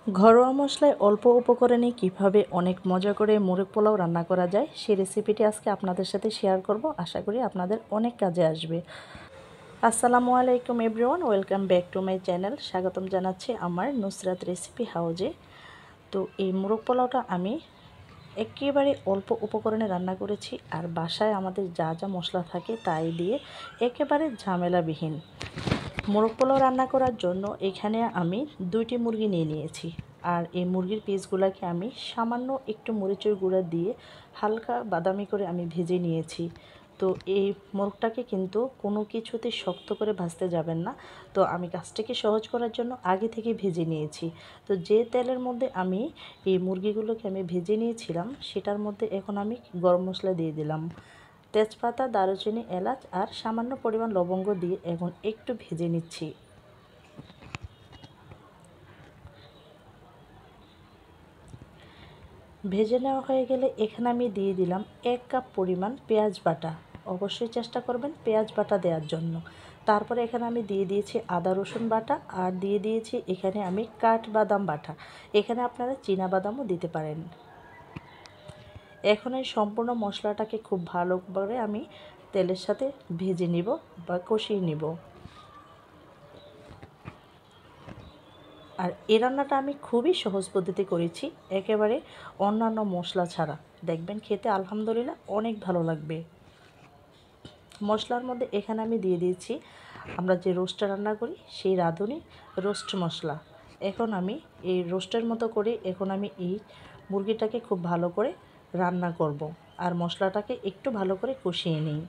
ঘরোয়া মশলায় অল্প উপকরণে কিভাবে অনেক মজা করে মোরগ পোলাও রান্না করা যায় সেই রেসিপিটি আজকে আপনাদের সাথে শেয়ার করব। আশা করি আপনাদের অনেক কাজে আসবে। আসসালামু আলাইকুম everyone, welcome back to my channel. স্বাগতম জানাচ্ছি আমার নুসরাত রেসিপি হাউজে। তো এই মোরগ পোলাওটা আমি একেবারে অল্প উপকরণে রান্না করেছি, আর বাসায় আমাদের যা যা মশলা থাকে তাই দিয়ে একেবারে ঝামেলাবিহীন মোরগ পোলাও রান্না করার জন্য এখানে আমি 2টি মুরগি নিয়ে নিয়েছি। আর এই মুরগির পিসগুলোকে আমি সামান্য একটু মরিচের গুঁড়া দিয়ে হালকা বাদামি করে আমি ভেজে নিয়েছি। তো এই মোরগটাকে কিন্তু কোনো কিছুতে শক্ত করে ভাজতে যাবেন না। তো আমি কাজটাকে সহজ করার জন্য আগে থেকে ভেজে নিয়েছি। তো যে তেলের মধ্যে আমি এই মুরগিগুলোকে আমি ভেজে নিয়েছিলাম সেটার মধ্যে এখন আমি গরম মশলা দিয়ে দিলাম। তেজপাতা, দারুচিনি, এলাচ আর সামান্য পরিমাণ লবঙ্গ দিয়ে এখন একটু ভেজে নিচ্ছি। ভেজে নেওয়া হয়ে গেলে এখানে আমি দিয়ে দিলাম 1 কাপ পরিমাণ পেঁয়াজ বাটা। অবশ্যই চেষ্টা করবেন পেঁয়াজ বাটা দেওয়ার জন্য। তারপরে এখানে আমি দিয়ে দিয়েছি আদা রসুন বাটা, আর দিয়ে দিয়েছি এখানে আমি কাঠবাদাম বাটা। এখানে আপনারা চীনা বাদামও দিতে পারেন। এখন এই সম্পূর্ণ মশলাটাকে খুব ভালো করে আমি তেলের সাথে ভেজে নিব বা কষিয়ে নিব। আর এই রান্নাটা আমি খুবই সহজ পদ্ধতি করেছি, একেবারে অন্যান্য মশলা ছাড়া। দেখবেন খেতে আলহামদুলিল্লাহ অনেক ভালো লাগবে। মশলার মধ্যে এখানে আমি দিয়ে দিয়েছি আমরা যে রোস্টটা রান্না করি সেই রাঁধুনি রোস্ট মশলা। এখন আমি এই রোস্টের মতো করে এখন আমি এই মুরগিটাকে খুব ভালো করে রান্না করব, আর মশলাটাকে একটু ভালো করে কষিয়ে নিই।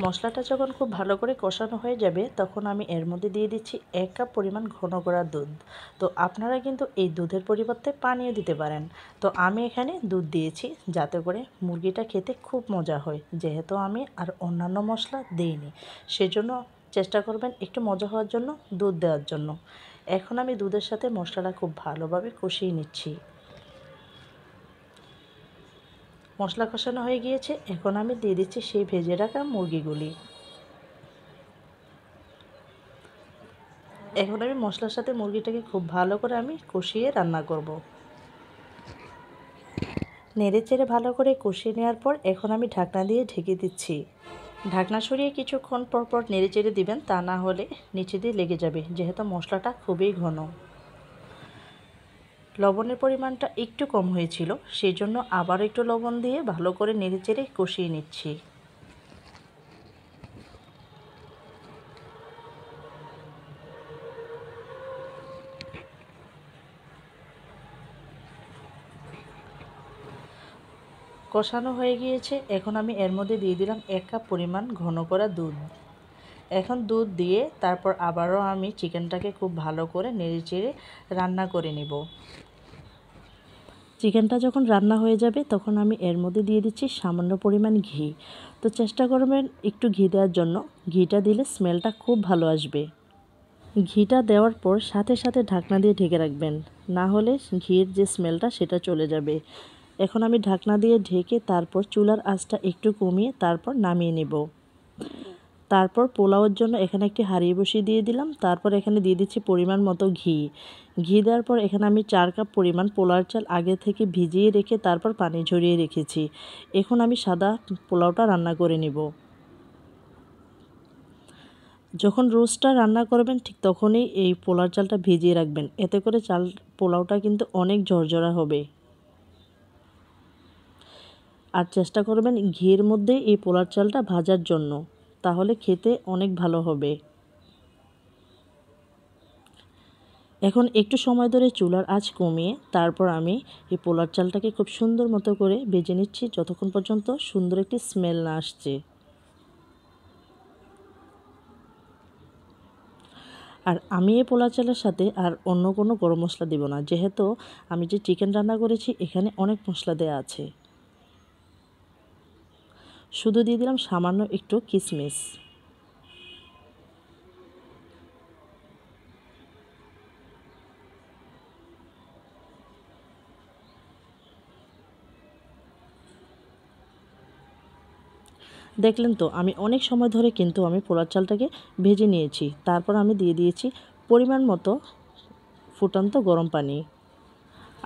মশলাটা যখন খুব ভালো করে কষানো হয়ে যাবে তখন আমি এর মধ্যে দিয়ে দিচ্ছি 1 কাপ পরিমাণ ঘন করা দুধ। তো আপনারা কিন্তু এই দুধের পরিবর্তে পানিও দিতে পারেন। তো আমি এখানে দুধ দিয়েছি যাতে করে মুরগিটা খেতে খুব মজা হয়, যেহেতু আমি আর অন্যান্য মশলা দিইনি। সেজন্য চেষ্টা করবেন একটু মজা হওয়ার জন্য দুধ দেওয়ার জন্য। এখন আমি দুধের সাথে মশলাটা খুব ভালোভাবে কষিয়ে নিচ্ছি। মশলা কষানো হয়ে গিয়েছে, এখন আমি দিয়ে দিচ্ছি সেই ভেজে রাখা মুরগিগুলি। এখন আমি মশলার সাথে মুরগিটাকে খুব ভালো করে আমি কষিয়ে রান্না করব। নেড়েচেড়ে ভালো করে কষিয়ে নেওয়ার পর এখন আমি ঢাকনা দিয়ে ঢেকে দিচ্ছি। ঢাকনা সরিয়ে কিছুক্ষণ পর পর নেড়েচেড়ে দিবেন, তা না হলে নিচে দিয়ে লেগে যাবে, যেহেতু মশলাটা খুবই ঘন। লবণের পরিমাণটা একটু কম হয়েছিল, সেই জন্য আবার একটু লবণ দিয়ে ভালো করে নেড়েচেড়ে কষিয়ে নিচ্ছি। কষানো হয়ে গিয়েছে, এখন আমি এর মধ্যে দিয়ে দিলাম 1 কাপ পরিমাণ ঘন করা দুধ। এখন দুধ দিয়ে তারপর আবারও আমি চিকেনটাকে খুব ভালো করে নেড়েচেড়ে রান্না করে নেব। চিকেনটা যখন রান্না হয়ে যাবে তখন আমি এর মধ্যে দিয়ে দিচ্ছি সামান্য পরিমাণ ঘি। তো চেষ্টা করবেন একটু ঘি দেওয়ার জন্য, ঘিটা দিলে স্মেলটা খুব ভালো আসবে। ঘিটা দেওয়ার পর সাথে সাথে ঢাকনা দিয়ে ঢেকে রাখবেন, না হলে ঘির যে স্মেলটা সেটা চলে যাবে। এখন আমি ঢাকনা দিয়ে ঢেকে তারপর চুলার আঁচটা একটু কমিয়ে তারপর নামিয়ে নেব। তারপর পোলাওয়ের জন্য এখানে একটি হাঁড়ি বসিয়ে দিয়ে দিলাম। তারপর এখানে দিয়ে দিচ্ছি পরিমাণ মতো ঘি। ঘি দেওয়ার পর এখানে আমি 4 কাপ পরিমাণ পোলাওর চাল আগে থেকে ভিজিয়ে রেখে তারপর পানি ঝরিয়ে রেখেছি। এখন আমি সাদা পোলাওটা রান্না করে নেব। যখন রোস্টটা রান্না করবেন ঠিক তখনই এই পোলাওর চালটা ভিজিয়ে রাখবেন, এতে করে পোলাওটা কিন্তু অনেক ঝরঝরা হবে। আর চেষ্টা করবেন ঘিয়ের মধ্যে এই পোলার চালটা ভাজার জন্য, তাহলে খেতে অনেক ভালো হবে। এখন একটু সময় ধরে চুলার আঁচ কমিয়ে তারপর আমি এই পোলার চালটাকে খুব সুন্দর মতো করে ভেজে নিচ্ছি, যতক্ষণ পর্যন্ত সুন্দর একটি স্মেল না আসছে। আর আমি এই পোলার চালের সাথে আর অন্য কোনো গরম মশলা দেব না, যেহেতু আমি যে চিকেন রান্না করেছি এখানে অনেক মশলা দেওয়া আছে। শুধু দিয়ে দিলাম সামান্য একটু কিশমিশ। দেখলেন তো আমি অনেক সময় ধরে কিন্তু আমি পোলার চালটাকে ভেজে নিয়েছি। তারপর আমি দিয়ে দিয়েছি পরিমাণ মতো ফুটন্ত গরম পানি।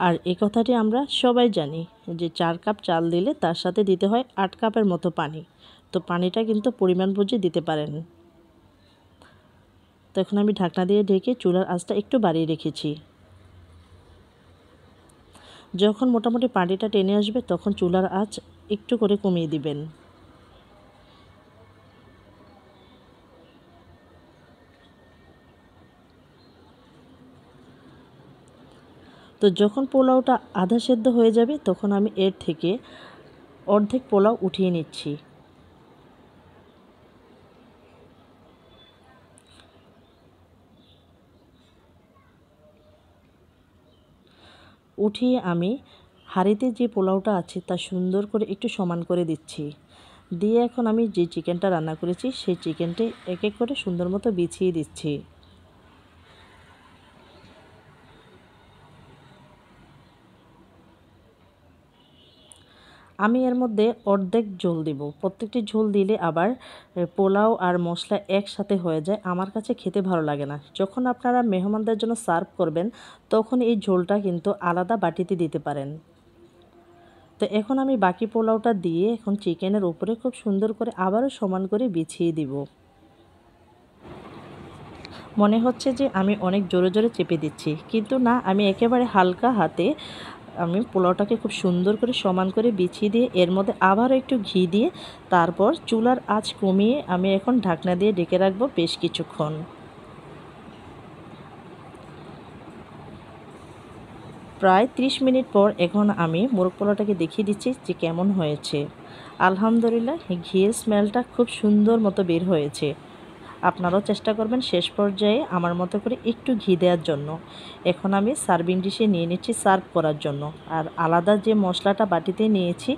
আর এই কথাটি আমরা সবাই জানি যে 4 কাপ চাল দিলে তার সাথে দিতে হয় 8 কাপের মতো পানি। তো পানিটা কিন্তু পরিমাণ বুঝে দিতে পারেন। তো এখন আমি ঢাকনা দিয়ে ঢেকে চুলার আঁচটা একটু বাড়িয়ে রেখেছি। যখন মোটামুটি পানিটা টেনে আসবে তখন চুলার আঁচ একটু করে কমিয়ে দিবেন। তো যখন পোলাওটা আধা সেদ্ধ হয়ে যাবে তখন আমি এর থেকে অর্ধেক পোলাও উঠিয়ে নিচ্ছি। উঠিয়ে আমি হাঁড়িতে যে পোলাওটা আছে তা সুন্দর করে একটু সমান করে দিচ্ছি। দিয়ে এখন আমি যে চিকেনটা রান্না করেছি সেই চিকেনটি এক এক করে সুন্দর মতো বিছিয়ে দিচ্ছি। আমি এর মধ্যে অর্ধেক ঝোল দিব। প্রত্যেকটি ঝোল দিলে আবার পোলাও আর মশলা একসাথে হয়ে যায়, আমার কাছে খেতে ভালো লাগে না। যখন আপনারা মেহমানদের জন্য সার্ভ করবেন তখন এই ঝোলটা কিন্তু আলাদা বাটিতে দিতে পারেন। তো এখন আমি বাকি পোলাওটা দিয়ে এখন চিকেনের উপরে খুব সুন্দর করে আবারও সমান করে বিছিয়ে দিব। মনে হচ্ছে যে আমি অনেক জোরে জোরে চেপে দিচ্ছি, কিন্তু না, আমি একেবারে হালকা হাতে আমি পোলাওটাকে খুব সুন্দর করে সমান করে বিছিয়ে দিয়ে এর মধ্যে আবারও একটু ঘি দিয়ে তারপর চুলার আঁচ কমিয়ে আমি এখন ঢাকনা দিয়ে ঢেকে রাখবো বেশ কিছুক্ষণ। প্রায় 30 মিনিট পর এখন আমি মোরগ পোলাওটাকে দেখিয়ে দিচ্ছি যে কেমন হয়েছে। আলহামদুলিল্লাহ, ঘিয়ের স্মেলটা খুব সুন্দর মতো বের হয়েছে। আপনারাও চেষ্টা করবেন শেষ পর্যায়ে আমার মতো করে একটু ঘি দেওয়ার জন্য। এখন আমি সার্ভিং ডিশে নিয়ে নিচ্ছি সার্ভ করার জন্য। আর আলাদা যে মশলাটা বাটিতে নিয়েছি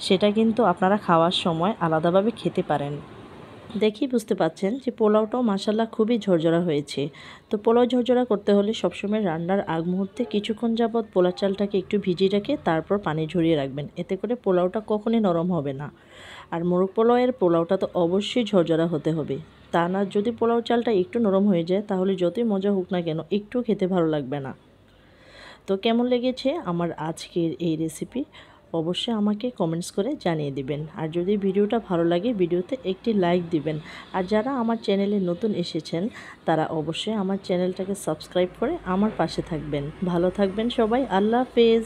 সেটা কিন্তু আপনারা খাওয়ার সময় আলাদাভাবে খেতে পারেন। দেখি বুঝতে পাচ্ছেন যে পোলাওটাও মাশাল্লাহ খুবই ঝরঝরা হয়েছে। তো পোলাও ঝরঝরা করতে হলে সবসময় রান্নার আগ মুহূর্তে কিছুক্ষণ যাবৎ পোলার চালটাকে একটু ভিজিয়ে রেখে তারপর পানি ঝরিয়ে রাখবেন। এতে করে পোলাওটা কখনোই নরম হবে না। আর মোরগ পোলাওয়ের পোলাওটা তো অবশ্যই ঝরঝরা হতে হবে। তা না, যদি পোলাও চালটা একটু নরম হয়ে যায় তাহলে যতই মজা হোক না কেন একটু খেতে ভালো লাগবে না। তো কেমন লেগেছে আমার আজকের এই রেসিপি অবশ্যই আমাকে কমেন্টস করে জানিয়ে দিবেন। আর যদি ভিডিওটা ভালো লাগে ভিডিওতে একটি লাইক দিবেন। আর যারা আমার চ্যানেলে নতুন এসেছেন তারা অবশ্যই আমার চ্যানেলটাকে সাবস্ক্রাইব করে আমার পাশে থাকবেন। ভালো থাকবেন সবাই। আল্লাহ হাফেজ।